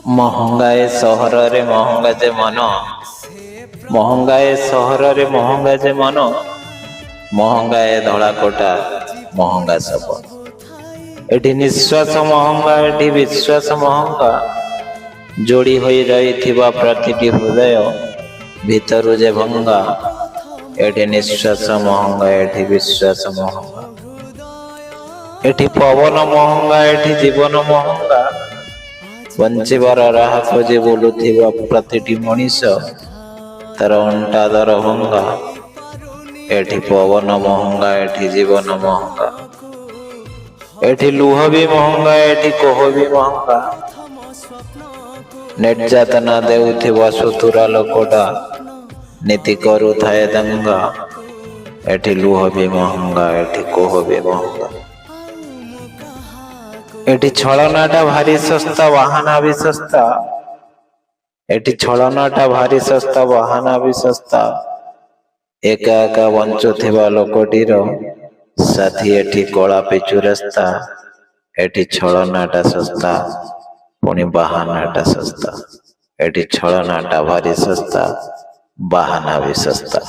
महंगा ए सहर रे महंगा जे मन, महंगा ए सहर रे महंगा जे मन, महंगा ए धड़ा कोटा महंगा सब। एठी निश्वास महंगा, एठी विश्वास महंगा, जोड़ी होई रहिथिबा प्रतिटी हृदय भीतरु जे भंगा। एठी निश्वास महंगा, एठी विश्वास महंगा, एठी पवन महंगा, एठी जीवन महंगा। बंचिबार राह खोजी बुलुथिबा प्रतिटी मनीष तार अंटा दर भंगा। एठी पवन महंगा, एठी जीवन महंगा, एठी लुह भी महंगा, एठी कोह भी महंगा। निर्यातना देउथिबा सुतुरा लोकटा नीति करू थाए दंगा। एठी लुह भी महंगा, एठी कोह भी महंगा। एठी छलनाटा भारी सस्ता, बाहाना भी सस्ता। एठी छलनाटा भारी सस्ता, बाहाना भी सस्ता। एका एका बंचुथिबा लोकटीर साथी एठी कला पिचु रास्ता। एठी छलनाटा सस्ता, पुणी बाहानाटा सस्ता। एठी छलनाटा भारी सस्ता, बाहाना भी सस्ता।